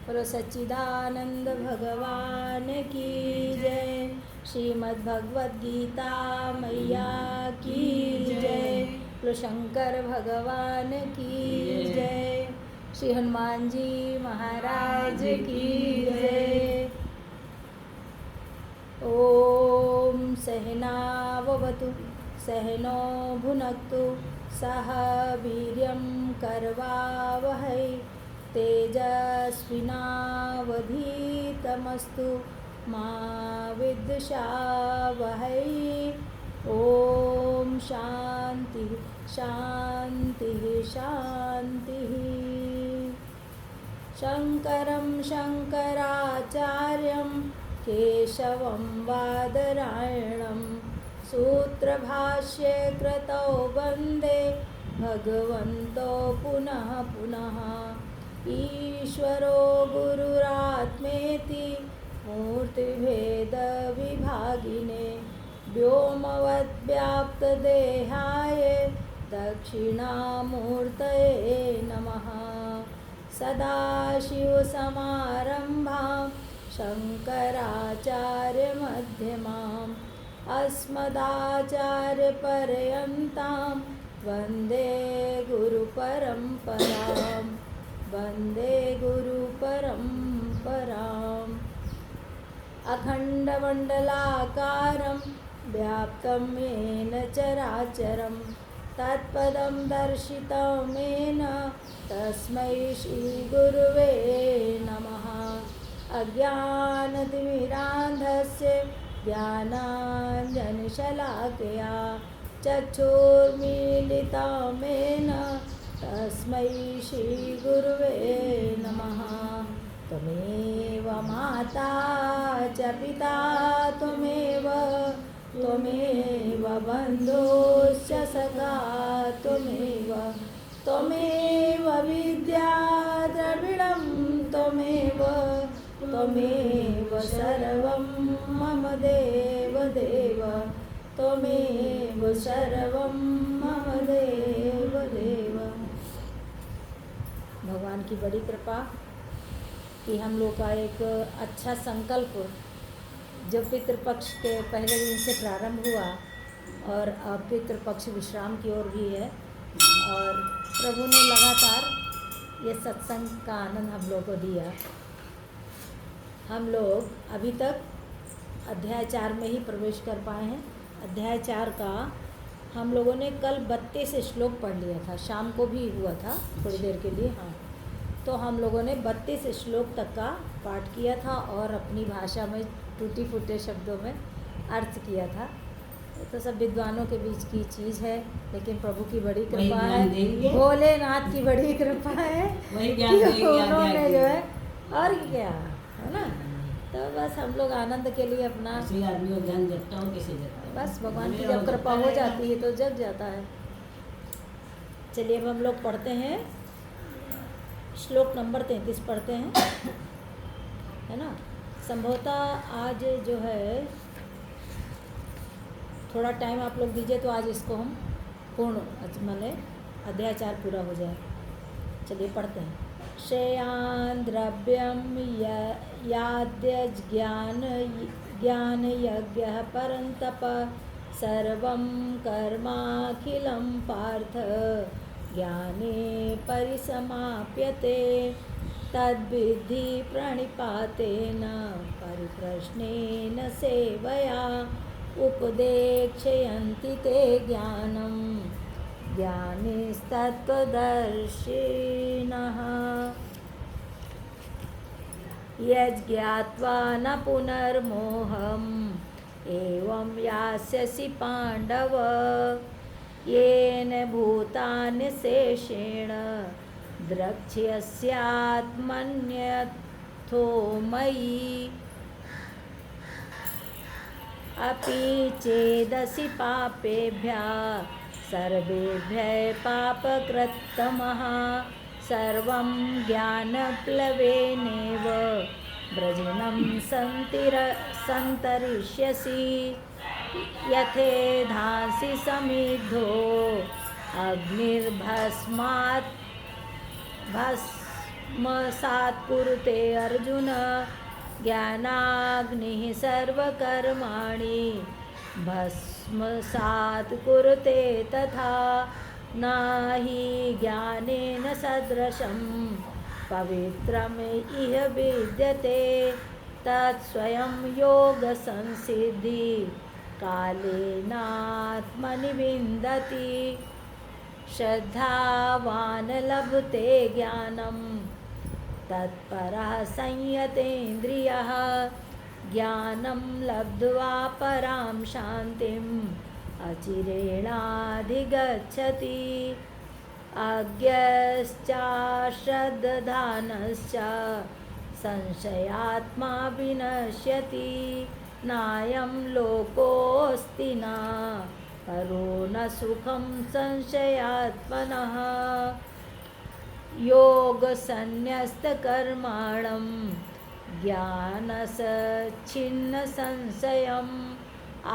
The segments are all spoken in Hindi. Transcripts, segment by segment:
बोलो सच्चिदानंद भगवान की जय। श्रीमद् भगवद गीता मैया की जय। बोलो शंकर भगवान की जय। श्री हनुमान जी महाराज की जय। ओम सहनाववतु सहनो भुनक्तु सह वीर्यं करवावहै तेजस्विनावधीतमस्तु मा विद्विषावहै। ओम शांति शांति शांति। शंकरं शंकराचार्यं केशवं बादरायणं सूत्रभाष्ये कृतौ वन्दे भगवन्तो पुनः पुनः। ईश्वरो गुरुरात्मेति मूर्तिभेदविभागिने व्योमवद्व्याप्तदेहाय दक्षिणामूर्तये नमः। सदाशिवसमारम्भां शङ्कराचार्यमध्यमाम् अस्मदाचार्यपर्यन्तां वन्दे गुरुपरम्पराम् वन्दे गुरुपरम्पराम्। अखण्डमण्डलाकारं व्याप्तं येन चराचरं तत्पदं दर्शितं येन तस्मै श्रीगुरुवे नमः। अज्ञानतिमिरान्धस्य ज्ञानाञ्जनशलाकया चक्षुर्मीलितं येन तस्मै श्रीगुरुवे नमः। त्वमेव माता च पिता त्वमेव बन्धुश्च सखा त्वमेव विद्या द्रविणं त्वमेव सर्वं मम देवदेव त्वमेव सर्वं मम देवदेव। भगवान की बड़ी कृपा कि हम लोग का एक अच्छा संकल्प जो पितृपक्ष के पहले दिन से प्रारंभ हुआ और अब पितृपक्ष विश्राम की ओर भी है और प्रभु ने लगातार ये सत्संग का आनंद हम लोग को दिया। हम लोग अभी तक अध्याय 4 में ही प्रवेश कर पाए हैं। अध्याय 4 का हम लोगों ने कल 32 श्लोक पढ़ लिया था, शाम को भी हुआ था थोड़ी देर के लिए। हाँ, तो हम लोगों ने 32 श्लोक तक का पाठ किया था और अपनी भाषा में टूटी फूटे शब्दों में अर्थ किया था। तो सब विद्वानों के बीच की चीज़ है, लेकिन प्रभु की बड़ी कृपा है, भोलेनाथ की बड़ी कृपा है कि उन्होंने जो है और क्या है ना। तो बस हम लोग आनंद के लिए अपना ज्ञान जगता हूँ किसी जगता बस भगवान की जब कृपा हो जाती है तो जग जाता है। चलिए अब हम लोग पढ़ते हैं, श्लोक नंबर 33 पढ़ते हैं, है ना। संभवतः आज जो है थोड़ा टाइम आप लोग दीजिए तो आज इसको हम पूर्ण मतलब अध्याय 4 पूरा हो जाए। चलिए पढ़ते हैं। श्रेयान् द्रव्यं याद्य ज्ञान यज्ञः परन्तप सर्वं कर्माखिलं पार्थ ज्ञाने परिसमाप्यते तद्विद्धि प्रणिपातेन परिप्रश्नेन सेवया उपदेक्षयन्ति ते ज्ञानं ज्ञानिस्तत्त्वदर्शिनः। यज्ज्ञात्वा न पुनर्मोहम् एवं यास्यसि पाण्डव येन भूतानि शेषेण द्रक्ष्यस्यात्मन्यथो मयि अपि चेदसि पापेभ्यः सर्वेभ्यः पापकृत्तमः सर्वं ज्ञानप्लवेनैव व्रजनं सन्तरिष्यसि यथेधांसि समिद्धो अग्निर्भस्मात् भस्मसात् कुरुते अर्जुन ज्ञानाग्निः सर्वकर्माणि भस्मसात् कुरुते तथा न हि ज्ञानेन सदृशं पवित्रम् इह विद्यते तत्स्वयं योगसंसिद्धि कालेनात्मनि विन्दति श्रद्धावान् लभते ज्ञानं तत्परः संयतेन्द्रियः ज्ञानं लब्ध्वा परां शान्तिम् अचिरेणाधिगच्छति अज्ञश्चाश्रद्धानश्च संशयात्मा विनश्यति नायं लोकोऽस्ति न परो न सुखं संशयात्मनः योगसन्न्यस्तकर्माणं ज्ञानसच्छिन्नसंशयम्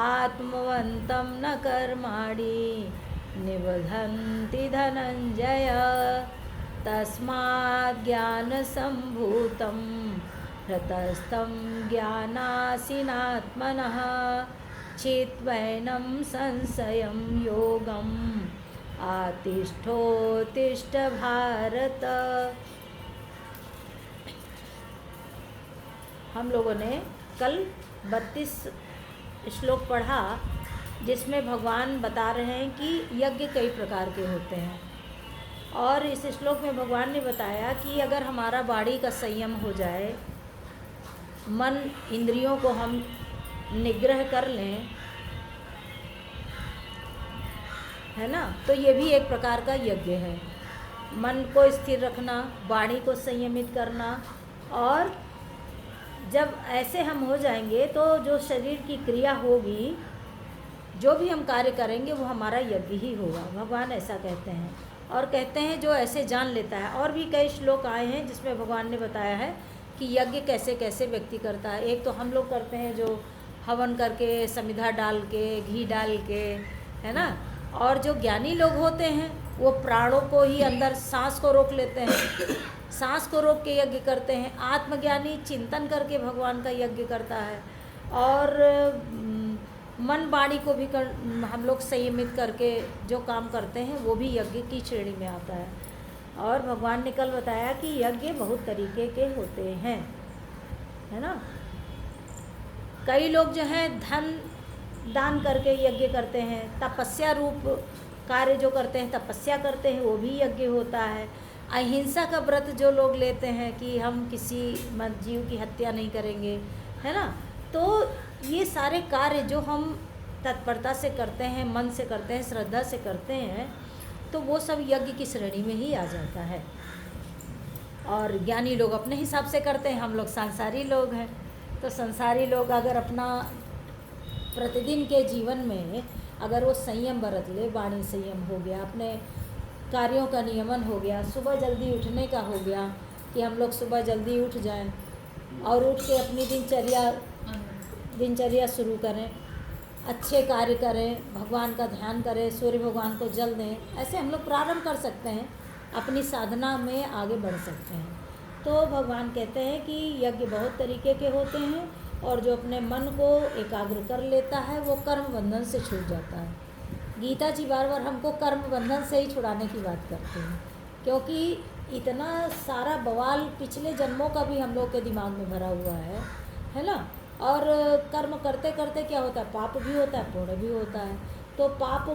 आत्मवन्तं न कर्माणि निबध्नन्ति धनञ्जय तस्मात् ज्ञानसम्भूतं हृतस्थं ज्ञानासीनात्मनः चित्वैनं संशयं योगम् आतिष्ठोत्तिष्ठ भारत। हम लोगों ने कल 32 श्लोक पढ़ा जिसमें भगवान बता रहे हैं कि यज्ञ कई प्रकार के होते हैं। और इस श्लोक में भगवान ने बताया कि अगर हमारा वाणी का संयम हो जाए, मन इंद्रियों को हम निग्रह कर लें, है ना, तो ये भी एक प्रकार का यज्ञ है। मन को स्थिर रखना, वाणी को संयमित करना, और जब ऐसे हम हो जाएंगे तो जो शरीर की क्रिया होगी, जो भी हम कार्य करेंगे वो हमारा यज्ञ ही होगा। भगवान ऐसा कहते हैं। और कहते हैं जो ऐसे जान लेता है। और भी कई श्लोक आए हैं जिसमें भगवान ने बताया है कि यज्ञ कैसे कैसे व्यक्ति करता है। एक तो हम लोग करते हैं जो हवन करके, समिधा डाल के, घी डाल के, है ना। और जो ज्ञानी लोग होते हैं वो प्राणों को ही अंदर, सांस को रोक लेते हैं, सांस को रोक के यज्ञ करते हैं। आत्मज्ञानी चिंतन करके भगवान का यज्ञ करता है। और मन वाणी को भी हम लोग संयमित करके जो काम करते हैं वो भी यज्ञ की श्रेणी में आता है। और भगवान ने कल बताया कि यज्ञ बहुत तरीके के होते हैं, है ना। कई लोग जो हैं धन दान करके यज्ञ करते हैं, तपस्या रूप कार्य जो करते हैं, तपस्या करते हैं, वो भी यज्ञ होता है। अहिंसा का व्रत जो लोग लेते हैं कि हम किसी जीव की हत्या नहीं करेंगे, है ना। तो ये सारे कार्य जो हम तत्परता से करते हैं, मन से करते हैं, श्रद्धा से करते हैं, तो वो सब यज्ञ की श्रेणी में ही आ जाता है। और ज्ञानी लोग अपने हिसाब से करते हैं, हम लोग संसारी लोग हैं। तो संसारी लोग अगर अपना प्रतिदिन के जीवन में अगर वो संयम बरत ले, वाणी संयम हो गया, अपने कार्यों का नियमन हो गया, सुबह जल्दी उठने का हो गया कि हम लोग सुबह जल्दी उठ जाएं और उठ के अपनी दिनचर्या शुरू करें, अच्छे कार्य करें, भगवान का ध्यान करें, सूर्य भगवान को जल दें। ऐसे हम लोग प्रारंभ कर सकते हैं, अपनी साधना में आगे बढ़ सकते हैं। तो भगवान कहते हैं कि यज्ञ बहुत तरीके के होते हैं, और जो अपने मन को एकाग्र कर लेता है वो कर्म बंधन से छूट जाता है। गीता जी बार बार हमको कर्म बंधन से ही छुड़ाने की बात करते हैं, क्योंकि इतना सारा बवाल पिछले जन्मों का भी हम लोग के दिमाग में भरा हुआ है ना। और कर्म करते करते क्या होता है, पाप भी होता है, पुण्य भी होता है। तो पाप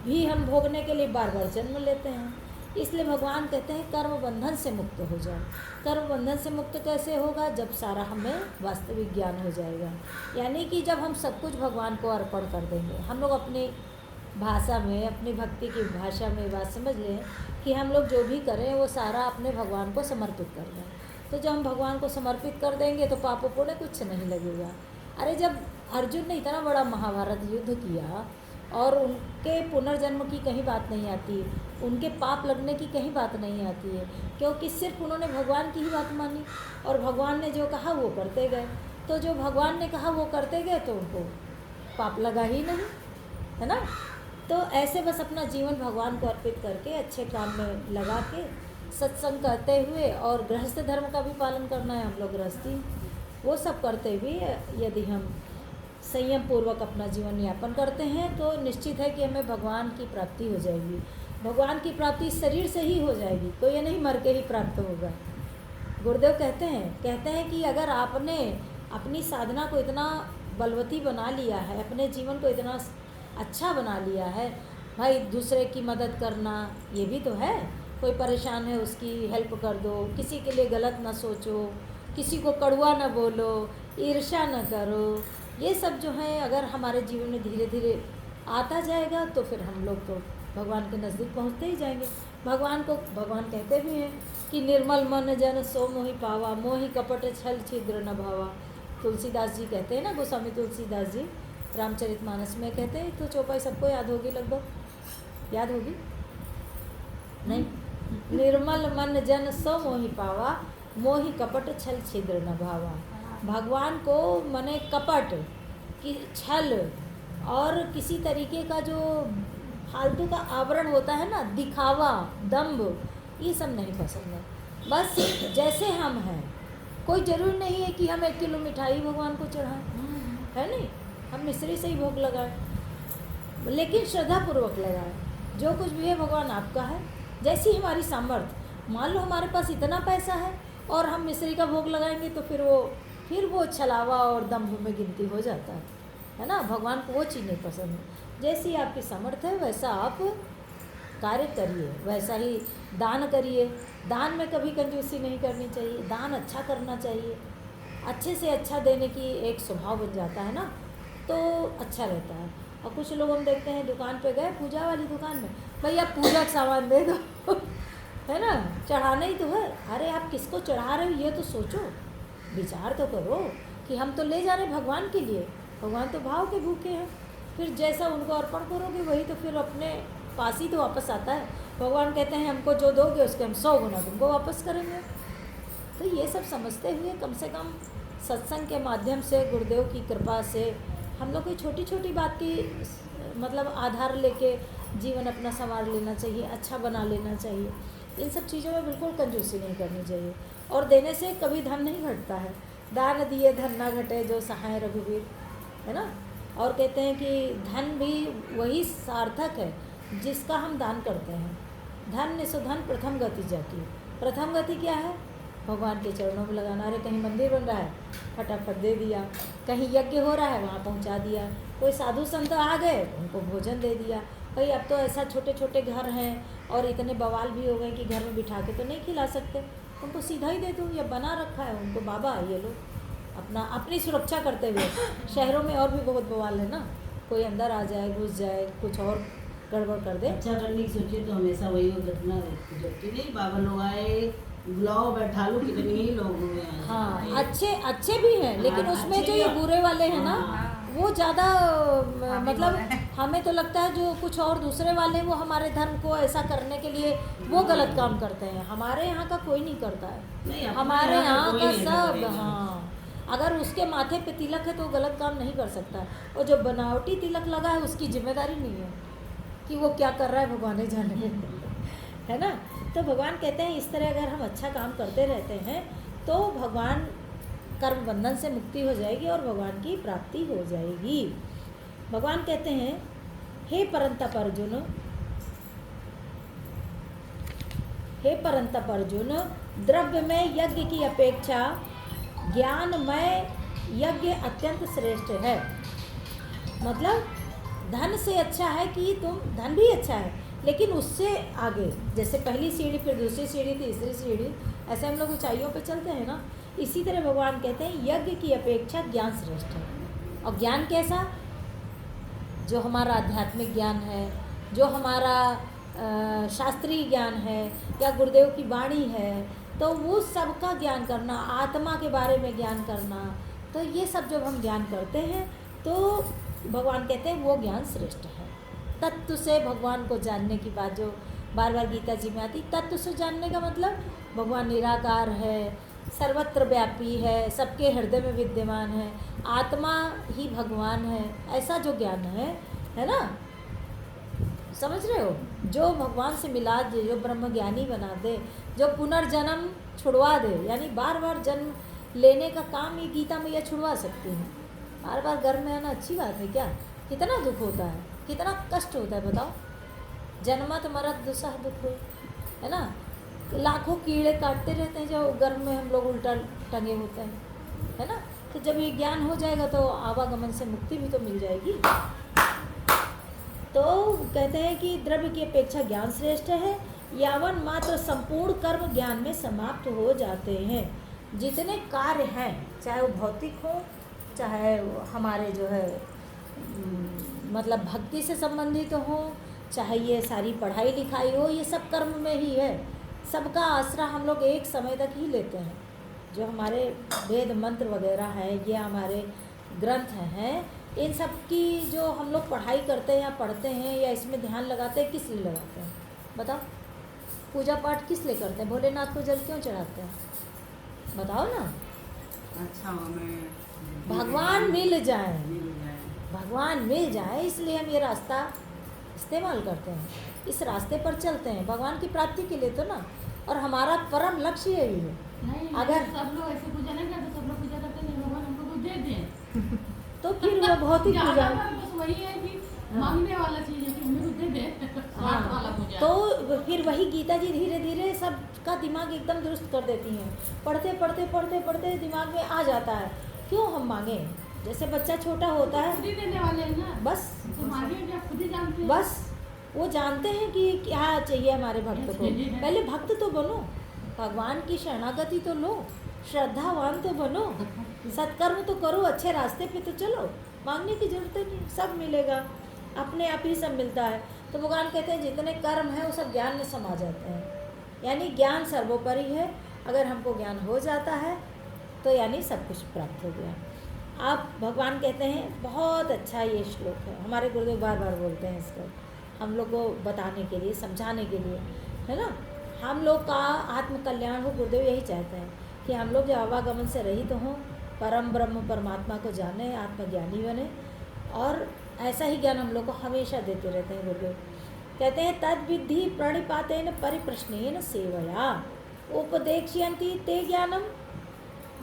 भी हम भोगने के लिए बार बार जन्म लेते हैं। इसलिए भगवान कहते हैं कर्म बंधन से मुक्त हो जाओ। कर्म बंधन से मुक्त कैसे होगा, जब सारा हमें वास्तविक ज्ञान हो जाएगा। यानी कि जब हम सब कुछ भगवान को अर्पण कर देंगे। हम लोग अपनी भाषा में, अपनी भक्ति की भाषा में बात समझ लें कि हम लोग जो भी करें वो सारा अपने भगवान को समर्पित कर दें। तो जब हम भगवान को समर्पित कर देंगे तो पाप पुण्य कुछ नहीं लगेगा। अरे जब अर्जुन ने इतना बड़ा महाभारत युद्ध किया और उनके पुनर्जन्म की कहीं बात नहीं आती, उनके पाप लगने की कहीं बात नहीं आती है, क्योंकि सिर्फ उन्होंने भगवान की ही बात मानी और भगवान ने जो कहा वो करते गए। तो जो भगवान ने कहा वो करते गए तो उनको पाप लगा ही नहीं, है ना। तो ऐसे बस अपना जीवन भगवान को अर्पित करके अच्छे काम में लगा के सत्संग करते हुए और गृहस्थ धर्म का भी पालन करना है, हम लोग गृहस्थी, वो सब करते हुए यदि हम संयम पूर्वक अपना जीवन यापन करते हैं तो निश्चित है कि हमें भगवान की प्राप्ति हो जाएगी। भगवान की प्राप्ति शरीर से ही हो जाएगी, तो ये नहीं मर के ही प्राप्त होगा। गुरुदेव कहते हैं कि अगर आपने अपनी साधना को इतना बलवती बना लिया है, अपने जीवन को इतना अच्छा बना लिया है, भाई दूसरे की मदद करना ये भी तो है, कोई परेशान है उसकी हेल्प कर दो, किसी के लिए गलत ना सोचो, किसी को कड़वा ना बोलो, ईर्ष्या ना करो, ये सब जो है अगर हमारे जीवन में धीरे धीरे आता जाएगा तो फिर हम लोग तो भगवान के नज़दीक पहुंचते ही जाएंगे। भगवान कहते भी हैं कि निर्मल मन जन सो मोहि पावा, मोहि कपट छल छिद्र न भावा। तुलसीदास जी कहते हैं ना, गोस्वामी तुलसीदास जी रामचरितमानस में कहते हैं, तो चौपाई सबको याद होगी, लगभग याद होगी नहीं? निर्मल मन जन सो मोहि पावा, मोहि कपट छल छिद्र न भावा। भगवान को मने कपट की छल और किसी तरीके का जो फालतू का आवरण होता है ना, दिखावा, दंभ, ये सब नहीं पसंद है। बस जैसे हम हैं, कोई ज़रूरी नहीं है कि हम 1 किलो मिठाई भगवान को चढ़ाएं, है नहीं, हम मिश्री से ही भोग लगाएं, लेकिन श्रद्धापूर्वक लगाएं। जो कुछ भी है भगवान आपका है, जैसी हमारी सामर्थ्य। मान लो हमारे पास इतना पैसा है और हम मिश्री का भोग लगाएंगे तो फिर वो छलावा और दंभ में गिनती हो जाता है ना। भगवान को वो चीज़ नहीं पसंद है। जैसी आपकी सामर्थ्य है वैसा आप कार्य करिए, वैसा ही दान करिए। दान में कभी कंजूसी नहीं करनी चाहिए, दान अच्छा करना चाहिए, अच्छे से अच्छा देने की एक स्वभाव बन जाता है ना, तो अच्छा रहता है। और कुछ लोग हम देखते हैं दुकान पे गए, पूजा वाली दुकान में, भैया पूजा का सामान दे दो है ना, चढ़ाना ही तो है। अरे आप किसको चढ़ा रहे हो ये तो सोचो, विचार तो करो कि हम तो ले जा रहे हैं भगवान के लिए, भगवान तो भाव के भूखे हैं। फिर जैसा उनको अर्पण करोगे वही तो फिर अपने पास ही तो वापस आता है। भगवान कहते हैं हमको जो दोगे उसके हम 100 गुना तुमको वापस करेंगे। तो ये सब समझते हुए कम से कम सत्संग के माध्यम से, गुरुदेव की कृपा से हम लोग को छोटी छोटी बात की मतलब आधार लेके जीवन अपना संवार लेना चाहिए, अच्छा बना लेना चाहिए। इन सब चीज़ों में बिल्कुल कंजूसी नहीं करनी चाहिए। और देने से कभी धन नहीं घटता है। दान दिए धन ना घटे जो सहाय रघुवीर, है ना। और कहते हैं कि धन भी वही सार्थक है जिसका हम दान करते हैं। धन निशुधन प्रथम गति जाती। प्रथम गति क्या है? भगवान के चरणों में लगाना। अरे कहीं मंदिर बन रहा है, फटाफट दे दिया। कहीं यज्ञ हो रहा है, वहाँ पहुँचा दिया। कोई साधु संत आ गए, उनको भोजन दे दिया। भाई अब तो ऐसा छोटे छोटे घर हैं और इतने बवाल भी हो गए कि घर में बिठा के तो नहीं खिला सकते, उनको सीधा ही दे दो। या बना रखा है उनको, बाबा ये लो, अपनी सुरक्षा करते हुए। शहरों में और भी बहुत बवाल है ना, कोई अंदर आ जाए, घुस जाए, कुछ और गड़बड़ कर दे। अच्छा करने की सोचिए तो हमेशा वही घटना रहती नहीं। बाबा लोग आए, बुलाओ, बैठा लो, कितने ही लोग हुए हैं। हाँ, अच्छे भी हैं, लेकिन उसमें जो ये बुरे वाले हैं ना, वो ज़्यादा मतलब हमें तो लगता है जो कुछ और दूसरे वाले वो हमारे धर्म को ऐसा करने के लिए वो गलत काम करते हैं। हमारे यहाँ का कोई नहीं करता है, हमारे यहाँ का सब। हाँ, अगर उसके माथे पे तिलक है तो गलत काम नहीं कर सकता। और जो बनावटी तिलक लगा है उसकी जिम्मेदारी नहीं है कि वो क्या कर रहा है, भगवान ही जाने है ना। तो भगवान कहते हैं इस तरह अगर हम अच्छा काम करते रहते हैं तो भगवान कर्म बंधन से मुक्ति हो जाएगी और भगवान की प्राप्ति हो जाएगी। भगवान कहते हैं हे परंतप अर्जुन, हे परंतप अर्जुन, द्रव्य में यज्ञ की अपेक्षा ज्ञानमय यज्ञ अत्यंत श्रेष्ठ है। मतलब धन से अच्छा है कि तुम, धन भी अच्छा है लेकिन उससे आगे, जैसे पहली सीढ़ी, फिर दूसरी सीढ़ी, तीसरी सीढ़ी, ऐसे हम लोग ऊंचाइयों पे चलते हैं ना। इसी तरह भगवान कहते हैं यज्ञ की अपेक्षा ज्ञान श्रेष्ठ है। और ज्ञान कैसा? जो हमारा आध्यात्मिक ज्ञान है, जो हमारा शास्त्रीय ज्ञान है या गुरुदेव की वाणी है, तो वो सबका ज्ञान करना, आत्मा के बारे में ज्ञान करना, तो ये सब जब हम ज्ञान करते हैं तो भगवान कहते हैं वो ज्ञान श्रेष्ठ है। तत्व से भगवान को जानने की बात जो बार बार गीता जी में आती, तत्व से जानने का मतलब भगवान निराकार है, सर्वत्र व्यापी है, सबके हृदय में विद्यमान है, आत्मा ही भगवान है, ऐसा जो ज्ञान है ना। समझ रहे हो? जो भगवान से मिला दे, जो ब्रह्म ज्ञानी बना दे, जो पुनर्जन्म छुड़वा दे, यानी बार बार जन्म लेने का काम ये गीता मैया छुड़वा सकती हैं। बार बार घर में आना अच्छी बात है क्या? कितना दुख होता है, कितना कष्ट होता है बताओ। जन्मत मरत दुसह दुख हो, है ना? लाखों कीड़े काटते रहते हैं जो गर्भ में हम लोग उल्टा टंगे होते हैं, है ना? तो जब ये ज्ञान हो जाएगा तो आवागमन से मुक्ति भी तो मिल जाएगी। तो कहते हैं कि द्रव्य की अपेक्षा ज्ञान श्रेष्ठ है। यावन मात्र संपूर्ण कर्म ज्ञान में समाप्त हो जाते हैं। जितने कार्य हैं, चाहे वो भौतिक हो, चाहे हमारे जो है मतलब भक्ति से संबंधित हो, चाहे ये सारी पढ़ाई लिखाई हो, ये सब कर्म में ही है। सबका आसरा हम लोग एक समय तक ही लेते हैं। जो हमारे वेद मंत्र वगैरह हैं, ये हमारे ग्रंथ हैं, इन सब की जो हम लोग पढ़ाई करते हैं या पढ़ते हैं या इसमें ध्यान लगाते हैं, किस लिए लगाते हैं बताओ? पूजा पाठ किस लिए करते हैं? भोलेनाथ को जल क्यों चढ़ाते हैं बताओ ना? अच्छा, हमें भगवान मिल जाए, मिल जाए। भगवान मिल जाए, इसलिए हम ये रास्ता इस्तेमाल करते हैं, इस रास्ते पर चलते हैं भगवान की प्राप्ति के लिए तो ना। और हमारा परम लक्ष्य यही है। नहीं, अगर सब लोग ऐसे पूजा नहीं करते, सब लोग पूजा करते हैं भगवान हमको कुछ दे दें। तो फिर वो भौतिक पूजा ज़्यादातर बस वही है कि मांगने वाला चीज़ है कि हमें कुछ दे दे, स्वार्थ वाला पूजा। तो फिर वही गीता जी धीरे धीरे सबका दिमाग एकदम दुरुस्त कर देती हैं। पढ़ते पढ़ते पढ़ते पढ़ते दिमाग में आ जाता है, क्यों हम मांगे? जैसे बच्चा छोटा होता है, खुद ही देने वाले हैं ना, बस तो मांगे क्या खुद ही जानते हैं। बस वो जानते हैं कि क्या चाहिए हमारे भक्त को। पहले भक्त तो बनो, भगवान की शरणागति तो लो, श्रद्धावान तो बनो, सत्कर्म तो करो, अच्छे रास्ते पे तो चलो, मांगने की जरूरत नहीं, सब मिलेगा, अपने आप ही सब मिलता है। तो भगवान कहते हैं जितने कर्म हैं वो सब ज्ञान में समा जाते हैं, यानी ज्ञान सर्वोपरि है। अगर हमको ज्ञान हो जाता है तो यानी सब कुछ प्राप्त हो गया। आप भगवान कहते हैं, बहुत अच्छा ये श्लोक है, हमारे गुरुदेव बार बार बोलते हैं इसको हम लोग को बताने के लिए, समझाने के लिए, है ना? हम लोग का आत्म कल्याण हो, गुरुदेव यही चाहते हैं कि हम लोग जो आवागमन से रहित हों, परम ब्रह्म परमात्मा को जाने, आत्मज्ञानी बने। और ऐसा ही ज्ञान हम लोग को हमेशा देते रहते हैं गुरुदेव। कहते हैं तद विद्धि प्रणिपातेन परिप्रश्नेन सेवया उपदेक्ष्यन्ति ते ज्ञानम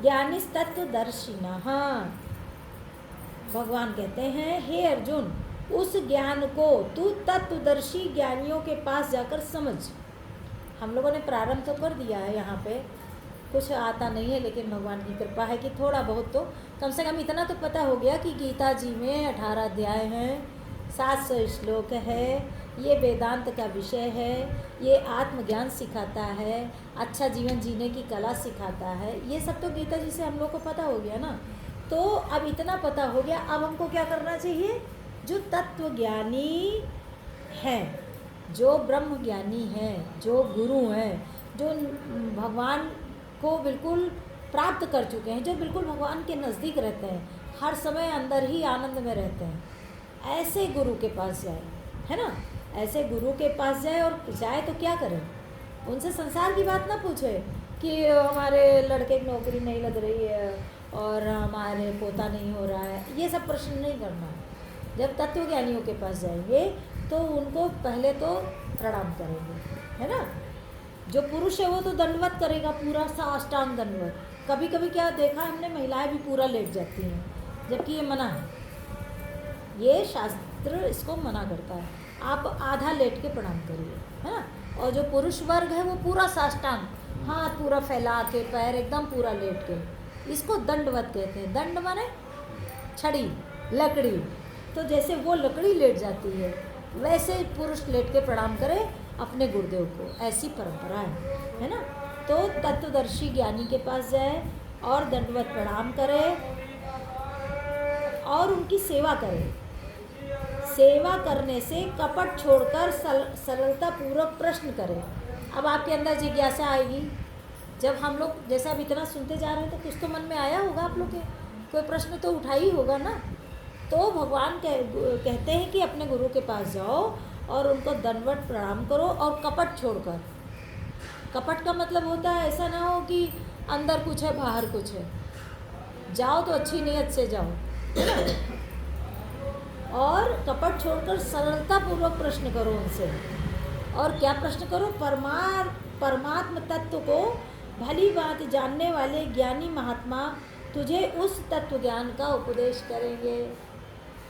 ज्ञानिस्तत्वदर्शिनः। भगवान कहते हैं, हे अर्जुन, उस ज्ञान को तू तत्वदर्शी ज्ञानियों के पास जाकर समझ। हम लोगों ने प्रारंभ तो कर दिया है, यहाँ पे कुछ आता नहीं है, लेकिन भगवान की कृपा है कि थोड़ा बहुत तो कम से कम इतना तो पता हो गया कि गीता जी में 18 अध्याय हैं, 700 श्लोक है, ये वेदांत का विषय है, ये आत्मज्ञान सिखाता है, अच्छा जीवन जीने की कला सिखाता है। ये सब तो गीता जी से हम लोग को पता हो गया ना। तो अब इतना पता हो गया, अब हमको क्या करना चाहिए? जो तत्वज्ञानी हैं, जो ब्रह्म ज्ञानी हैं, जो गुरु हैं, जो भगवान को बिल्कुल प्राप्त कर चुके हैं, जो बिल्कुल भगवान के नज़दीक रहते हैं, हर समय अंदर ही आनंद में रहते हैं, ऐसे गुरु के पास जाए, है ना? ऐसे गुरु के पास जाए, और जाए तो क्या करें? उनसे संसार की बात ना पूछे कि हमारे लड़के की नौकरी नहीं लग रही है और हमारे पोता नहीं हो रहा है, ये सब प्रश्न नहीं करना है। जब तत्वज्ञानियों के पास जाएंगे तो उनको पहले तो प्रणाम करेंगे, है ना? जो पुरुष है वो तो दंडवत करेगा, पूरा साष्टांग दंडवत। कभी कभी क्या देखा हमने, महिलाएं भी पूरा लेट जाती हैं, जबकि ये मना है, ये शास्त्र इसको मना करता है। आप आधा लेट के प्रणाम करिए, है ना? और जो पुरुष वर्ग है वो पूरा साष्टांग, हाथ पूरा फैला के, पैर एकदम पूरा लेट के, इसको दंडवत कहते हैं। दंड माने छड़ी, लकड़ी। तो जैसे वो लकड़ी लेट जाती है, वैसे पुरुष लेट के प्रणाम करे अपने गुरुदेव को, ऐसी परंपरा है ना? तो तत्वदर्शी ज्ञानी के पास जाए और दंडवत प्रणाम करे और उनकी सेवा करे। सेवा करने से कपट छोड़कर सरलता पूर्वक प्रश्न करें। अब आपके अंदर जिज्ञासा आएगी, जब हम लोग जैसे अब इतना सुनते जा रहे हैं तो कुछ तो मन में आया होगा आप लोग के, कोई प्रश्न तो उठा ही होगा ना। तो भगवान कहते हैं कि अपने गुरु के पास जाओ और उनको दंडवत प्रणाम करो, और कपट छोड़कर। कपट का मतलब होता है ऐसा ना हो कि अंदर कुछ है बाहर कुछ है। जाओ तो अच्छी नीयत से जाओ, और कपट छोड़कर सरलता पूर्वक प्रश्न करो उनसे। और क्या प्रश्न करो? परमात्म तत्व को भली बात जानने वाले ज्ञानी महात्मा तुझे उस तत्व ज्ञान का उपदेश करेंगे,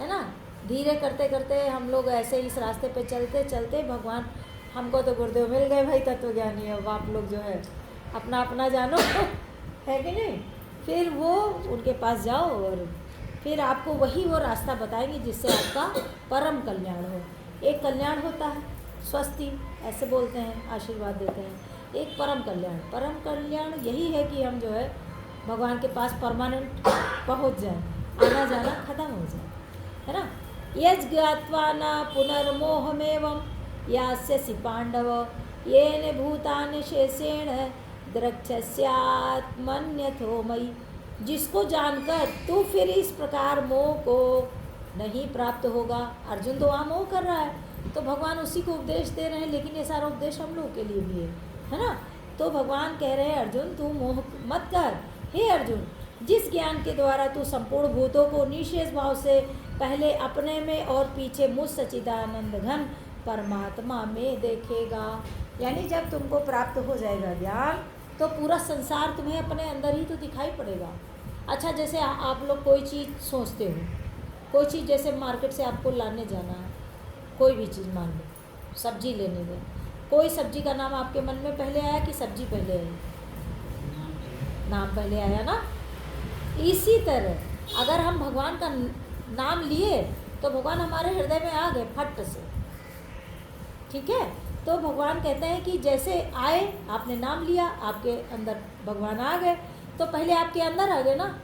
है ना। धीरे करते करते हम लोग ऐसे इस रास्ते पे चलते चलते भगवान, हमको तो गुरुदेव मिल गए भाई तत्व ज्ञानी, अब आप लोग जो है अपना अपना जानो है कि नहीं। फिर वो उनके पास जाओ और फिर आपको वो रास्ता बताएंगे जिससे आपका परम कल्याण हो। एक कल्याण होता है स्वस्ति, ऐसे बोलते हैं, आशीर्वाद देते हैं। एक परम कल्याण यही है कि हम जो है भगवान के पास परमानेंट पहुंच जाए, आना जाना खत्म हो जाए, है ना। यज ज्ञात्वा न पुनर्मोहमेवं यास्यसि पांडव येन भूतानि शेषेण द्रक्ष्यात्मन्यथो मयि। जिसको जानकर तू फिर इस प्रकार मोह को नहीं प्राप्त होगा। अर्जुन तो वहाँ मोह कर रहा है, तो भगवान उसी को उपदेश दे रहे हैं, लेकिन ये सारा उपदेश हम लोग के लिए भी है ना। तो भगवान कह रहे हैं अर्जुन तू मोह मत कर। हे अर्जुन, जिस ज्ञान के द्वारा तू संपूर्ण भूतों को निशेष भाव से पहले अपने में और पीछे मुझ सच्चिदानंद घन परमात्मा में देखेगा। यानी जब तुमको प्राप्त हो जाएगा ज्ञान, तो पूरा संसार तुम्हें अपने अंदर ही तो दिखाई पड़ेगा। अच्छा, जैसे आप लोग कोई चीज़ सोचते हो, कोई चीज़ जैसे मार्केट से आपको लाने जाना है, कोई भी चीज़ मान लो, सब्जी लेने गए, कोई सब्जी का नाम आपके मन में पहले आया कि सब्जी पहले आई? नाम पहले आया ना। इसी तरह अगर हम भगवान का नाम लिए तो भगवान हमारे हृदय में आ गए फट से, ठीक है। तो भगवान कहते हैं कि जैसे आए, आपने नाम लिया, आपके अंदर भगवान आ गए, तो पहले आपके अंदर आ गए ना,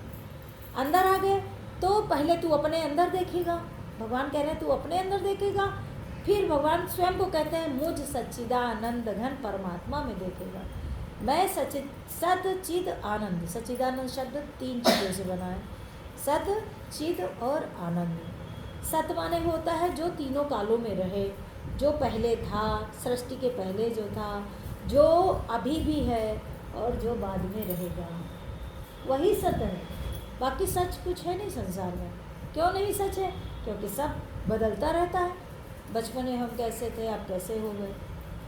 अंदर आ गए तो पहले तू अपने अंदर देखेगा। भगवान कह रहे हैं तू अपने अंदर देखेगा, फिर भगवान स्वयं को कहते हैं मुझ सच्चिदानंद घन परमात्मा में देखेगा। मैं सत चिद आनंद, सच्चिदानंद शब्द 3 चीज़ों से बना है, सत चिद और आनंद। सत माने होता है जो तीनों कालों में रहे, जो पहले था, सृष्टि के पहले जो था, जो अभी भी है और जो बाद में रहेगा, वही सत है। बाकी सच कुछ है नहीं संसार में। क्यों नहीं सच है? क्योंकि सब बदलता रहता है। बचपन में हम कैसे थे, अब कैसे हो गए।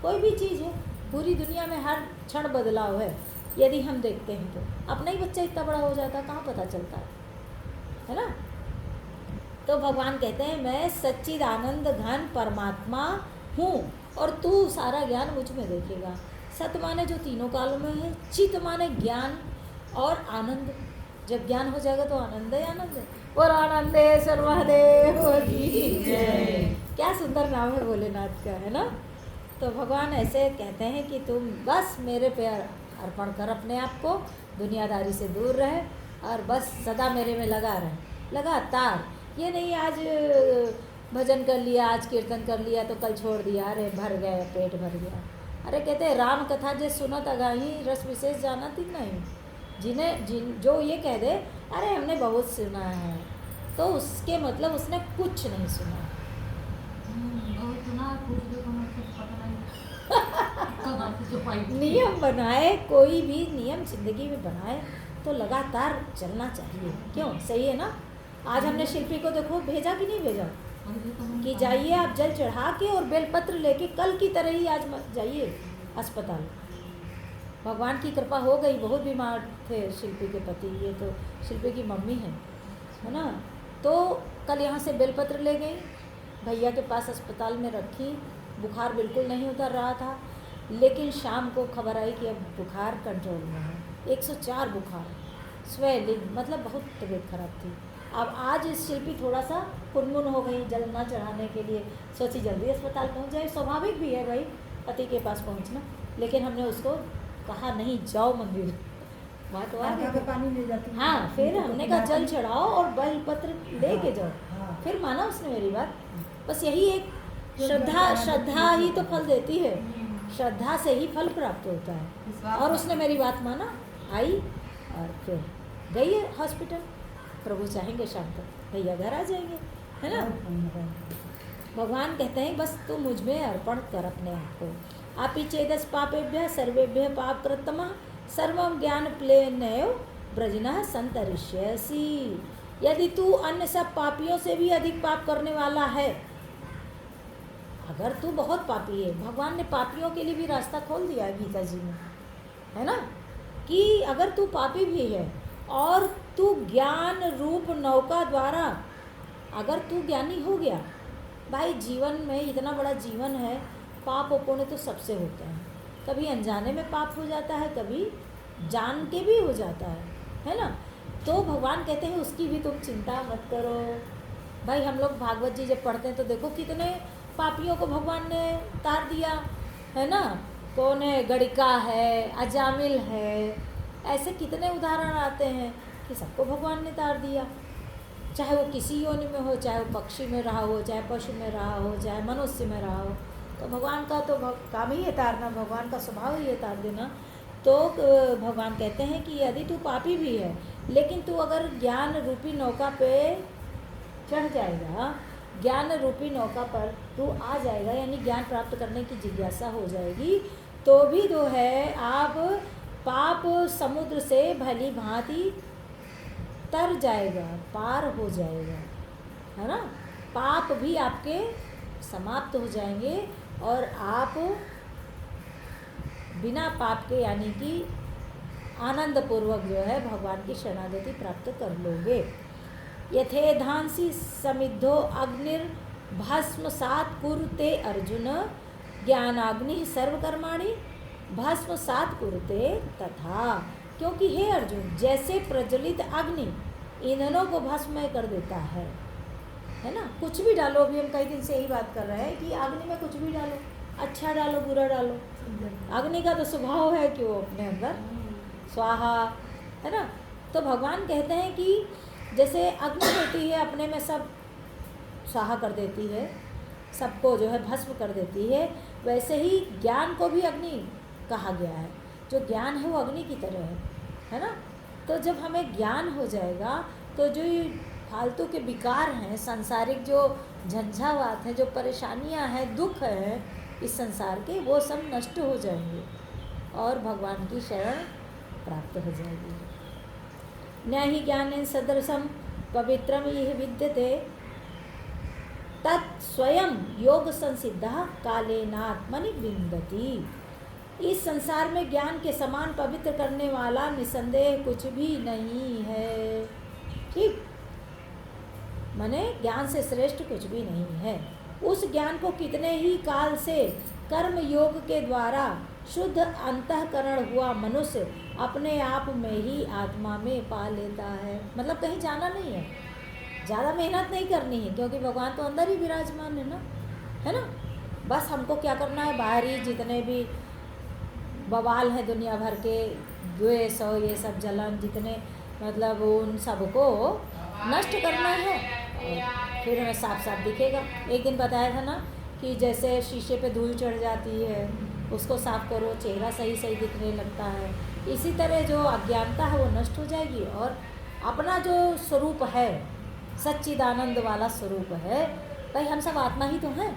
कोई भी चीज़ है, पूरी दुनिया में हर क्षण बदलाव है। यदि हम देखते हैं तो अपना ही बच्चा इतना बड़ा हो जाता है, कहाँ पता चलता है ना। तो भगवान कहते हैं मैं सच्चिदानंद घन परमात्मा हूँ और तू सारा ज्ञान मुझ में देखेगा। सत माने जो तीनों कालों में है, चित माने ज्ञान और आनंद। जब ज्ञान हो जाएगा तो आनंद ही आनंद है। और आनंदे सर्वदेव की जय। क्या सुंदर नाम है भोलेनाथ का, है ना। तो भगवान ऐसे कहते हैं कि तुम बस मेरे पे अर्पण कर अपने आप को, दुनियादारी से दूर रहे और बस सदा मेरे में लगा रहे, लगातार। ये नहीं आज भजन कर लिया, आज कीर्तन कर लिया तो कल छोड़ दिया, अरे भर गया पेट भर गया। अरे कहते हैं राम कथा जे सुनत अगाही रस विशेष जानत ही नहीं। जो ये कह दे अरे हमने बहुत सुना है, तो उसके मतलब उसने कुछ नहीं सुना। बहुत सुना, कुछ भी पता नहीं। नियम बनाए, कोई भी नियम जिंदगी में बनाए तो लगातार चलना चाहिए। क्यों? सही है ना। आज हमने शिल्पी को देखो भेजा कि नहीं भेजा कि जाइए आप जल चढ़ा के और बेलपत्र लेके कल की तरह ही आज जाइए अस्पताल। भगवान की कृपा हो गई। बहुत बीमार थे शिल्पी के पति, ये तो शिल्पी की मम्मी है ना। तो कल यहाँ से बेलपत्र ले गई, भैया के पास अस्पताल में रखी। बुखार बिल्कुल नहीं उतर रहा था, लेकिन शाम को खबर आई कि अब बुखार कंट्रोल में है। 104 बुखार, स्वेलिंग, मतलब बहुत तबीयत खराब थी। अब आज शिल्पी थोड़ा सा कुनमुन हो गई, जल ना चढ़ाने के लिए सोची जल्दी अस्पताल पहुंच जाए। स्वाभाविक भी है भाई पति के पास पहुंचना, लेकिन हमने उसको कहा नहीं जाओ मंदिर, बात तो पानी ले जाती। हाँ, फिर हमने कहा जल चढ़ाओ और बेलपत्र ले के जाओ। फिर माना उसने मेरी बात। बस यही एक श्रद्धा ही तो फल देती है, श्रद्धा से ही फल प्राप्त होता है। और उसने मेरी बात माना, आई और फिर गई है हॉस्पिटल। प्रभु चाहेंगे शाम तक भैया घर आ जाएंगे, है ना। भगवान कहते हैं बस तू मुझ में अर्पण कर अपने आप को। आपी चेदस पापेभ्य सर्वेभ्य पाप कृतम सर्वम ज्ञान प्लेनयो ब्रजना संतरिष्यसि। यदि तू अन्य सब पापियों से भी अधिक पाप करने वाला है, अगर तू बहुत पापी है, भगवान ने पापियों के लिए भी रास्ता खोल दिया है गीता जी में, है ना, कि अगर तू पापी भी है और तू ज्ञान रूप नौका द्वारा अगर तू ज्ञानी हो गया, भाई जीवन में इतना बड़ा जीवन है, पाप और पुण्य तो सबसे होते हैं, कभी अनजाने में पाप हो जाता है, कभी जान के भी हो जाता है ना। तो भगवान कहते हैं उसकी भी तुम चिंता मत करो। भाई हम लोग भागवत जी जब पढ़ते हैं तो देखो कितने पापियों को भगवान ने तार दिया, है ना, कौन है, गणिका है, अजामिल है, ऐसे कितने उदाहरण आते हैं कि सबको भगवान ने तार दिया, चाहे वो किसी योनि में हो, चाहे वो पक्षी में रहा हो, चाहे पशु में रहा हो, चाहे मनुष्य में रहा हो। तो भगवान का तो काम ही है तारना, भगवान का स्वभाव ही है तार देना। तो भगवान कहते हैं कि यदि तू पापी भी है लेकिन तू अगर ज्ञान रूपी नौका पे चढ़ जाएगा, ज्ञान रूपी नौका पर तू आ जाएगा, यानी ज्ञान प्राप्त करने की जिज्ञासा हो जाएगी, तो भी जो है आप पाप समुद्र से भली भांति तर जाएगा, पार हो जाएगा, है ना, पाप भी आपके समाप्त हो जाएंगे और आप बिना पाप के यानी कि आनंद पूर्वक जो है भगवान की शरणागति प्राप्त कर लोगे। यथेधांसी समिद्धो अग्निर्भस्मसात् कुरुते अर्जुन, ज्ञानाग्नि सर्वकर्माणि भस्मसात् कुरुते तथा। क्योंकि हे अर्जुन, जैसे प्रज्वलित अग्नि ईंधनों को भस्ममय कर देता है ना, कुछ भी डालो, अभी हम कई दिन से यही बात कर रहे हैं कि अग्नि में कुछ भी डालो, अच्छा डालो बुरा डालो, अग्नि का तो स्वभाव है कि वो अपने अंदर स्वाहा, है ना। तो भगवान कहते हैं कि जैसे अग्नि होती है अपने में सब स्वाहा कर देती है, सबको जो है भस्म कर देती है, वैसे ही ज्ञान को भी अग्नि कहा गया है। जो ज्ञान है वो अग्नि की तरह है ना। तो जब हमें ज्ञान हो जाएगा तो जो ये फालतू के विकार हैं, सांसारिक जो झंझावात है, जो परेशानियां हैं, दुख हैं इस संसार के, वो सब नष्ट हो जाएंगे और भगवान की शरण प्राप्त हो जाएगी। न ही ज्ञानेन सदृशम पवित्रम यह विद्यते तत् स्वयं योग संसिद्धा कालेनात्मनि विन्दति। इस संसार में ज्ञान के समान पवित्र करने वाला निसंदेह कुछ भी नहीं है, ठीक, माने ज्ञान से श्रेष्ठ कुछ भी नहीं है। उस ज्ञान को कितने ही काल से कर्म योग के द्वारा शुद्ध अंतःकरण हुआ मनुष्य अपने आप में ही आत्मा में पा लेता है। मतलब कहीं जाना नहीं है, ज़्यादा मेहनत नहीं करनी है, क्योंकि भगवान तो अंदर ही विराजमान है ना। बस हमको क्या करना है, बाहरी जितने भी बवाल है दुनिया भर के, द्वेष और ये सब जलन जितने, मतलब उन सबको नष्ट करना है और फिर हमें साफ साफ दिखेगा। एक दिन बताया था ना कि जैसे शीशे पे धूल चढ़ जाती है, उसको साफ करो, चेहरा सही सही दिखने लगता है। इसी तरह जो अज्ञानता है वो नष्ट हो जाएगी और अपना जो स्वरूप है, सच्चिदानंद वाला स्वरूप है, भाई हम सब आत्मा ही तो हैं,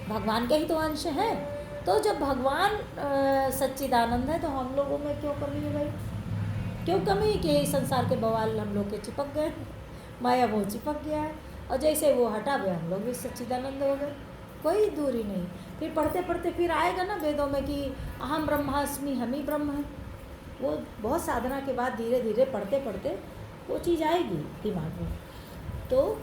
भगवान के ही तो अंश हैं। तो जब भगवान सच्चिदानंद है तो हम लोगों में क्यों कमी है भाई, क्यों कमी कि संसार के बवाल हम लोग के चिपक गए, माया वो चिपक गया है, और जैसे वो हटा गए हम लोग भी सच्चिदानंद हो गए, कोई दूरी नहीं। फिर पढ़ते पढ़ते फिर आएगा ना वेदों में कि अहम ब्रह्मास्मि, हम ही ब्रह्म हैं। वो बहुत साधना के बाद धीरे धीरे पढ़ते पढ़ते वो चीज़ आएगी दिमाग में। तो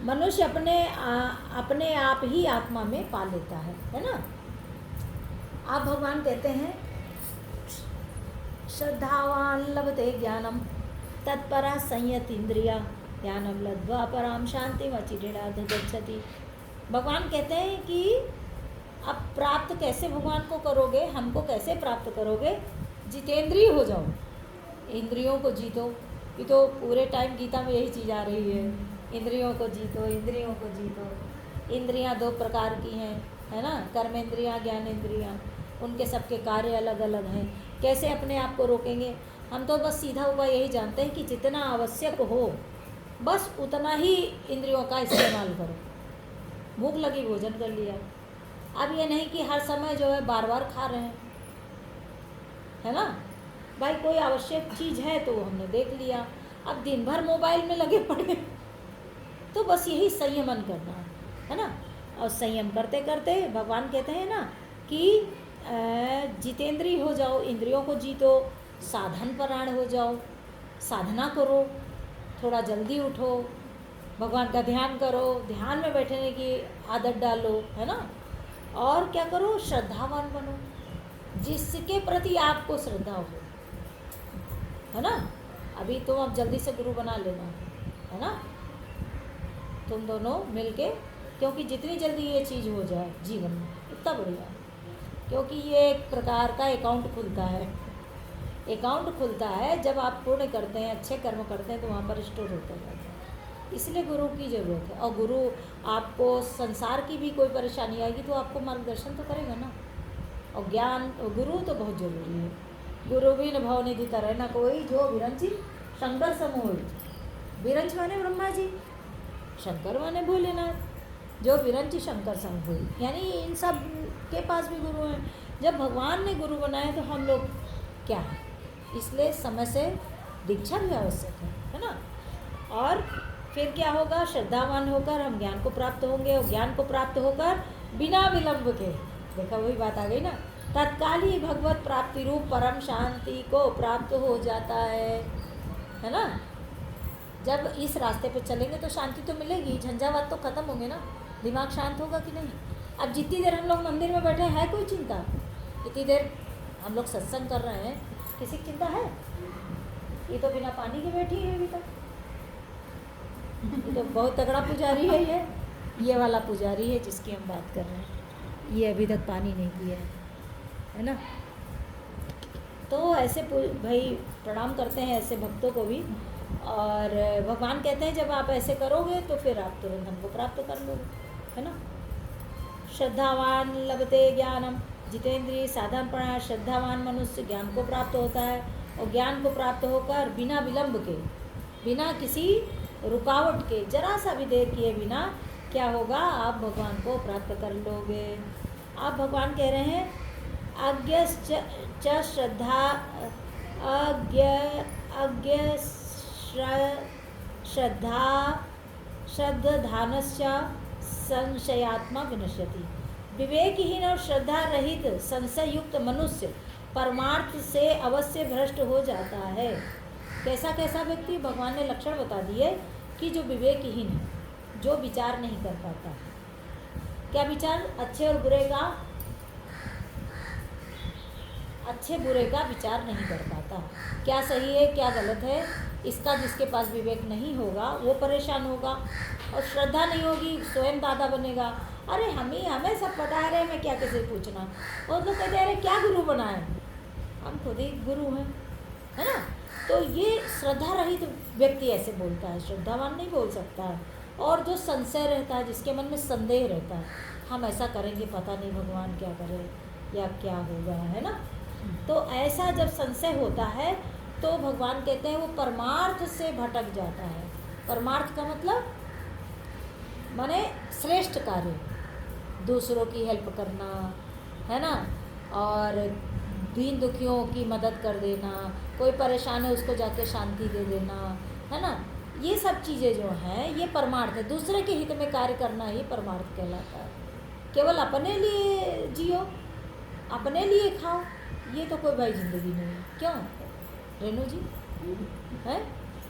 मनुष्य अपने आप ही आत्मा में पा लेता है ना। आप भगवान कहते हैं श्रद्धावान लभते ज्ञानम तत्परा संयतीन्द्रिया ज्ञानम लब्ध्वा पराम शांति अचिरेणाध गच्छति। भगवान कहते हैं कि अब प्राप्त कैसे भगवान को करोगे, हमको कैसे प्राप्त करोगे, जितेंद्रिय हो जाओ, इंद्रियों को जीतो। ये तो पूरे टाइम गीता में यही चीज़ आ रही है, इंद्रियों को जीतो, इंद्रियों को जीतो। इंद्रियां दो प्रकार की हैं, है ना, कर्मेंद्रियां, ज्ञानेंद्रियां, उनके सबके कार्य अलग अलग हैं। कैसे अपने आप को रोकेंगे, हम तो बस सीधा उपाय यही जानते हैं कि जितना आवश्यक हो बस उतना ही इंद्रियों का इस्तेमाल करो। भूख लगी भोजन कर लिया, अब ये नहीं कि हर समय जो है बार बार खा रहे हैं, है ना। भाई कोई आवश्यक चीज़ है तो हमने देख लिया, अब दिन भर मोबाइल में लगे पड़े। तो बस यही संयमन करना है ना। और संयम करते करते भगवान कहते हैं ना कि जितेंद्रिय हो जाओ, इंद्रियों को जीतो, साधन परायण हो जाओ, साधना करो, थोड़ा जल्दी उठो, भगवान का ध्यान करो, ध्यान में बैठने की आदत डालो, है ना। और क्या करो, श्रद्धावान बनो, जिसके प्रति आपको श्रद्धा हो, है ना। अभी तुम अब जल्दी से गुरु बना लेना, है ना, तुम दोनों मिलके, क्योंकि जितनी जल्दी ये चीज़ हो जाए जीवन में उतना बढ़िया, क्योंकि ये एक प्रकार का अकाउंट खुलता है। अकाउंट खुलता है जब आप पुण्य करते हैं, अच्छे कर्म करते हैं, तो वहाँ पर स्टोर होता जाता है। इसलिए गुरु की ज़रूरत है। और गुरु आपको संसार की भी कोई परेशानी आएगी तो आपको मार्गदर्शन तो करेगा ना। और ज्ञान, गुरु तो बहुत ज़रूरी है। गुरु भी न भव निधि तरह न कोई, जो विरंची शंकर समूह। विरंच माने ब्रह्मा जी, शंकर माने भोलेनाथ, जो विरंची शंकर समूह, यानी इन सब के पास भी गुरु हैं। जब भगवान ने गुरु बनाए तो हम लोग क्या है, इसलिए समय से दीक्षा भी आवश्यक है ना। और फिर क्या होगा, श्रद्धावान होकर हम ज्ञान को प्राप्त होंगे, और ज्ञान को प्राप्त होकर बिना विलंब के, देखा वही बात आ गई ना, तत्काल ही भगवत प्राप्ति रूप परम शांति को प्राप्त हो जाता है ना। जब इस रास्ते पे चलेंगे तो शांति तो मिलेगी, झंझावात तो खत्म होंगे ना, दिमाग शांत होगा कि नहीं। अब जितनी देर हम लोग मंदिर में बैठे हैं, कोई चिंता, इतनी देर हम लोग सत्संग कर रहे हैं, किसी की चिंता है? ये तो बिना पानी के बैठी है अभी तक। ये तो बहुत तगड़ा पुजारी है, ये वाला पुजारी है जिसकी हम बात कर रहे हैं, ये अभी तक पानी नहीं पिया है ना। तो ऐसे भाई प्रणाम करते हैं ऐसे भक्तों को भी। और भगवान कहते हैं जब आप ऐसे करोगे तो फिर आप तुरंत हमको प्राप्त कर लोगे, है ना। श्रद्धावान लभते ज्ञानम, जितेंद्रिय साधन परायण श्रद्धावान मनुष्य ज्ञान को प्राप्त होता है, और ज्ञान को प्राप्त होकर बिना विलंब के, बिना किसी रुकावट के, जरा सा भी देर किए बिना क्या होगा, आप भगवान को प्राप्त कर लोगे। आप भगवान कह रहे हैं अज्ञ श्रद्धा श्रद्धा श्रद्धानश्च संशयात्मा विनश्यति। विवेकहीन और श्रद्धा रहित संशय युक्त मनुष्य परमार्थ से अवश्य भ्रष्ट हो जाता है। कैसा कैसा व्यक्ति, भगवान ने लक्षण बता दिए कि जो विवेकहीन है, जो विचार नहीं कर पाता। क्या विचार? अच्छे और बुरे का, अच्छे बुरे का विचार नहीं कर पाता, क्या सही है क्या गलत है, इसका जिसके पास विवेक नहीं होगा वो परेशान होगा। और श्रद्धा नहीं होगी, स्वयं दादा बनेगा, अरे हमें सब पता रहे, मैं क्या किसी पूछना। वो तो कहते हैं अरे क्या गुरु बनाए, हम खुद ही गुरु हैं, है ना। तो ये श्रद्धा रहित व्यक्ति ऐसे बोलता है, श्रद्धावान नहीं बोल सकता है। और जो संशय रहता है, जिसके मन में संदेह रहता है, हम ऐसा करेंगे पता नहीं भगवान क्या करे या क्या होगा, है ना। तो ऐसा जब संशय होता है तो भगवान कहते हैं वो परमार्थ से भटक जाता है। परमार्थ का मतलब माने श्रेष्ठ कार्य, दूसरों की हेल्प करना, है ना, और दीन दुखियों की मदद कर देना, कोई परेशान है उसको जाके शांति दे देना, है ना। ये सब चीज़ें जो हैं ये परमार्थ है। दूसरे के हित में कार्य करना ही परमार्थ कहलाता है। केवल अपने लिए जियो, अपने लिए खाओ, ये तो कोई भाई जिंदगी नहीं है। क्यों रेणु जी, है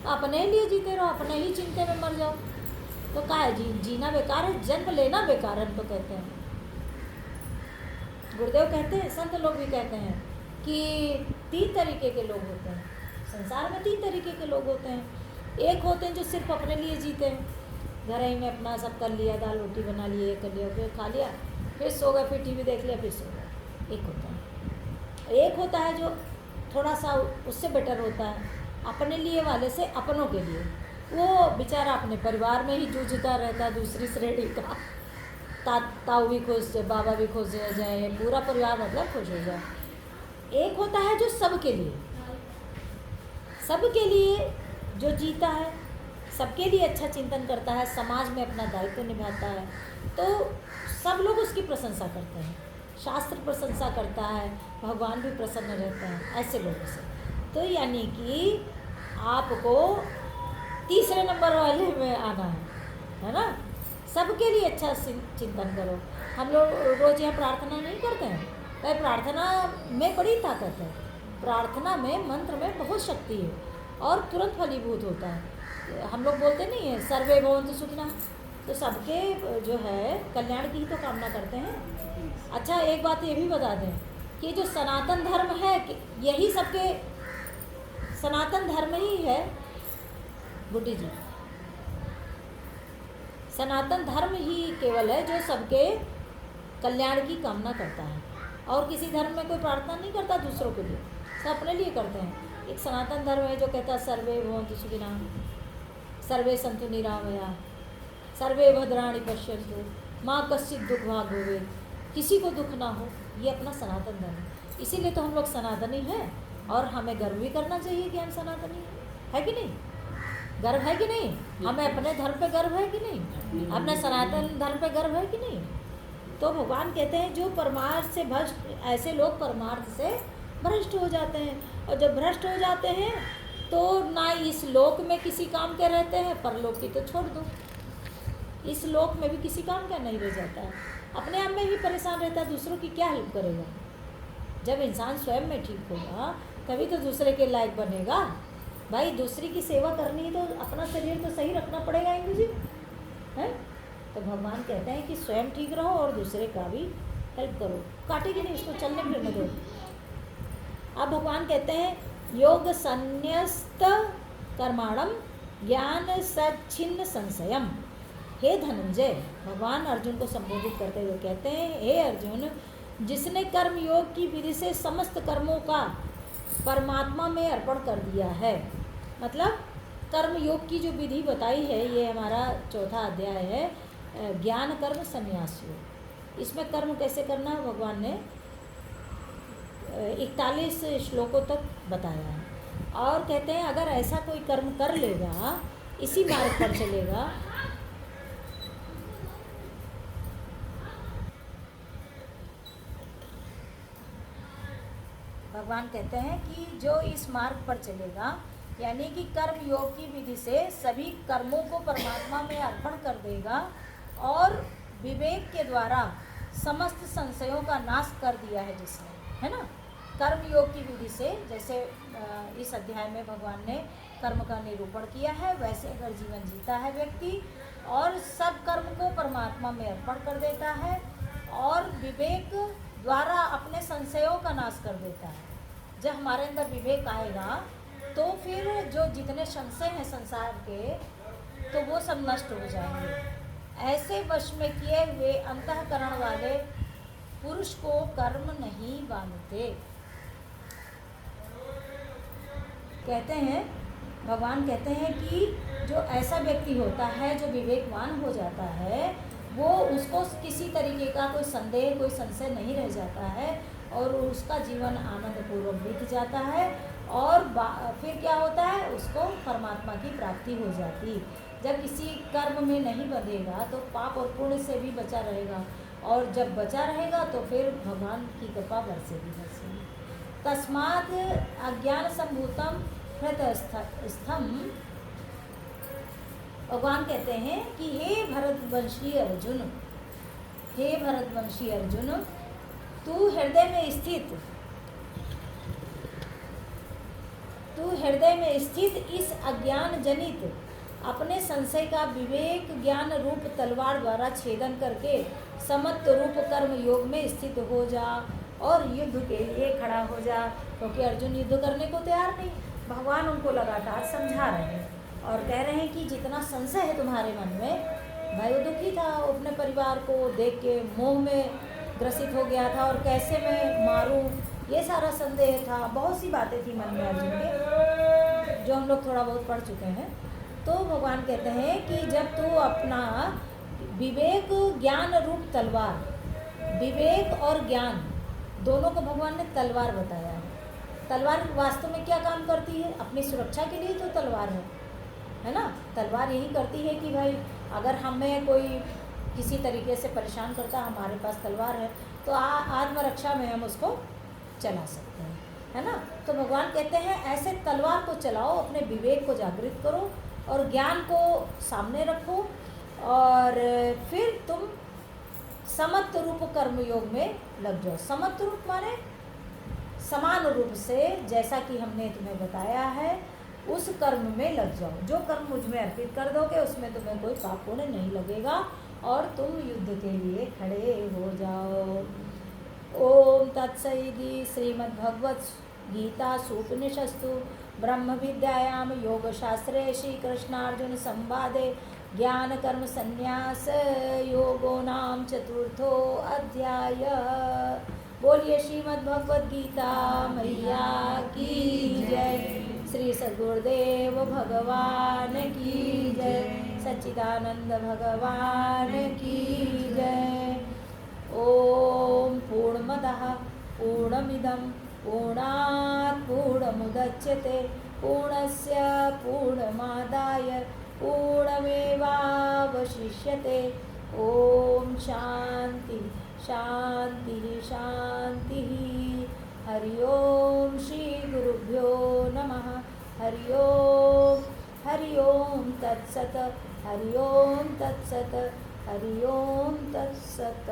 अपने लिए जीते रहो, अपने ही चिंते में मर जाओ तो क्या है, जीना बेकार है, जन्म लेना बेकार है, तो कहते हैं। गुरुदेव कहते हैं, संत लोग भी कहते हैं कि 3 तरीके के लोग होते हैं संसार में। 3 तरीके के लोग होते हैं। एक होते हैं जो सिर्फ अपने लिए जीते हैं, घर ही में अपना सब कर लिया, दाल रोटी बना लिए, ये कर लिया, फिर खा लिया, फिर सो गए, फिर टीवी देख लिया, फिर सो गए। एक होता है। एक होता है जो थोड़ा सा उससे बेटर होता है, अपने लिए वाले से अपनों के लिए। वो बेचारा अपने परिवार में ही जूझता रहता है, दूसरी श्रेणी का। ताऊ भी खुश, बाबा भी खुश हो जाए, पूरा परिवार मतलब खुश हो जाए। एक होता है जो सबके लिए, सबके लिए जो जीता है, सबके लिए अच्छा चिंतन करता है, समाज में अपना दायित्व निभाता है, तो सब लोग उसकी प्रशंसा करते हैं, शास्त्र प्रशंसा करता है, भगवान भी प्रसन्न रहता है ऐसे लोगों से। तो यानी कि आपको तीसरे नंबर वाले में आना है ना। सबके लिए अच्छा चिंतन करो। हम लोग रोज़ यहाँ प्रार्थना नहीं करते हैं, भाई प्रार्थना में बड़ी ताकत है, प्रार्थना में मंत्र में बहुत शक्ति है और तुरंत फलीभूत होता है। हम लोग बोलते नहीं है सर्वे भवन्तु सुखिनः, तो सबके जो है कल्याण की ही तो कामना करते हैं। अच्छा एक बात ये भी बता दें कि जो सनातन धर्म है यही सबके, सनातन धर्म ही है गुड्डी जी, सनातन धर्म ही केवल है जो सबके कल्याण की कामना करता है, और किसी धर्म में कोई प्रार्थना नहीं करता दूसरों के लिए, सब अपने लिए करते हैं। एक सनातन धर्म है जो कहता है सर्वे भवन्तु सुखिनः, सर्वे सन्तु निरामयाः, सर्वे भद्राणि पश्यन्तु, माँ कश्चित् दुःख भाग् भवेत्, किसी को दुख ना हो, ये अपना सनातन धर्म है। इसीलिए तो हम लोग सनातनी हैं और हमें गर्व भी करना चाहिए कि हम सनातनी है कि नहीं? गर्व है कि नहीं? हमें अपने धर्म पे गर्व है कि नहीं? अपने सनातन धर्म पे गर्व है कि नहीं? तो भगवान कहते हैं जो परमार्थ से भ्रष्ट, ऐसे लोग परमार्थ से भ्रष्ट हो जाते हैं, और जब भ्रष्ट हो जाते हैं तो ना इस लोक में किसी काम के रहते हैं, परलोक की तो छोड़ दो, इस लोक में भी किसी काम का नहीं रह जाता है, अपने आप में ही परेशान रहता है, दूसरों की क्या हेल्प करेगा? जब इंसान स्वयं में ठीक होगा तभी तो दूसरे के लायक बनेगा। भाई दूसरी की सेवा करनी है तो अपना शरीर तो सही रखना पड़ेगा इंदु जी, है? तो भगवान कहते हैं कि स्वयं ठीक रहो और दूसरे का भी हेल्प करो। काटेगी नहीं, इसको चलने फिरने दो। अब भगवान कहते हैं योग संन्यस्त कर्माणम ज्ञान सच्छिन्न संशयम। हे धनंजय, भगवान अर्जुन को संबोधित करते हुए कहते हैं हे अर्जुन, जिसने कर्म योग की विधि से समस्त कर्मों का परमात्मा में अर्पण कर दिया है, मतलब कर्म योग की जो विधि बताई है, ये हमारा चौथा अध्याय है ज्ञान कर्म संन्यास योग। इसमें कर्म कैसे करना है भगवान ने 41 श्लोकों तक बताया है, और कहते हैं अगर ऐसा कोई कर्म कर लेगा, इसी मार्ग पर चलेगा, भगवान कहते हैं कि जो इस मार्ग पर चलेगा, यानी कि कर्म योग की विधि से सभी कर्मों को परमात्मा में अर्पण कर देगा और विवेक के द्वारा समस्त संशयों का नाश कर दिया है जिसने, है ना। कर्म योग की विधि से, जैसे इस अध्याय में भगवान ने कर्म का निरूपण किया है, वैसे अगर जीवन जीता है व्यक्ति और सब कर्म को परमात्मा में अर्पण कर देता है और विवेक द्वारा अपने संशयों का नाश कर देता है। जब हमारे अंदर विवेक आएगा तो फिर जो जितने संशय हैं संसार के, तो वो सब नष्ट हो जाएंगे। ऐसे वश में किए हुए अंतःकरण वाले पुरुष को कर्म नहीं बांधते। कहते हैं, भगवान कहते हैं कि जो ऐसा व्यक्ति होता है जो विवेकवान हो जाता है, वो उसको किसी तरीके का कोई संदेह, कोई संशय नहीं रह जाता है और उसका जीवन आनंदपूर्वक बीत जाता है। और फिर क्या होता है, उसको परमात्मा की प्राप्ति हो जाती। जब किसी कर्म में नहीं बंधेगा तो पाप और पुण्य से भी बचा रहेगा, और जब बचा रहेगा तो फिर भगवान की कृपा बरसेगी। तस्मात् अज्ञान संभूतम हृतस्थम। भगवान कहते हैं कि हे भरतवंशी अर्जुन, हे भरतवंशी अर्जुन, तू हृदय में स्थित इस अज्ञान जनित अपने संशय का विवेक ज्ञान रूप तलवार द्वारा छेदन करके समत्व रूप कर्म योग में स्थित हो जा और युद्ध के लिए खड़ा हो जा। क्योंकि अर्जुन युद्ध करने को तैयार नहीं। भगवान उनको लगातार समझा रहे हैं और कह रहे हैं कि जितना संशय है तुम्हारे मन में, भाई वो दुखी था, अपने परिवार को देख के मोह में ग्रसित हो गया था और कैसे मैं मारूं, ये सारा संदेह था। बहुत सी बातें थी मन में अर्जुन के, जो हम लोग थोड़ा बहुत पढ़ चुके हैं। तो भगवान कहते हैं कि जब तू अपना विवेक ज्ञान रूप तलवार, विवेक और ज्ञान दोनों को भगवान ने तलवार बताया है। तलवार वास्तव में क्या काम करती है? अपनी सुरक्षा के लिए तो तलवार है ना। तलवार यही करती है कि भाई अगर हमें कोई किसी तरीके से परेशान करता, हमारे पास तलवार है तो आत्मरक्षा में हम उसको चला सकते हैं, है ना। तो भगवान कहते हैं ऐसे तलवार को चलाओ, अपने विवेक को जागृत करो और ज्ञान को सामने रखो और फिर तुम समत्व रूप कर्मयोग में लग जाओ। समत्व रूप माने समान रूप से, जैसा कि हमने तुम्हें बताया है उस कर्म में लग जाओ। जो कर्म मुझ में अर्पित कर दोगे उसमें तुम्हें कोई पाप पुण्य नहीं लगेगा और तुम युद्ध के लिए खड़े हो जाओ। ओम तत्सदिति श्रीमद्भगवत गीता सूपनिषत्सु ब्रह्म विद्यायाम योग शास्त्रे श्री कृष्णार्जुन संवादे ज्ञान कर्म संन्यास योगो नाम चतुर्थो अध्याय। बोलिए श्रीमद् भगवद गीता मैया की जय। श्री सद्गुरुदेव भगवान की जय। सच्चिदानंद भगवान की जय। ओम पूर्णमदः पूर्णमिदं पूर्णात् पूर्णमुदच्यते पूर्णस्य पूर्णमादाय पूर्णमेवावशिष्यते। ओम शांति शांति शांति। हरि ओम श्री गुरुभ्यो नमः। हरि ओम तत्सत। हरि ओम तत्सत। हरि ओम तत्सत।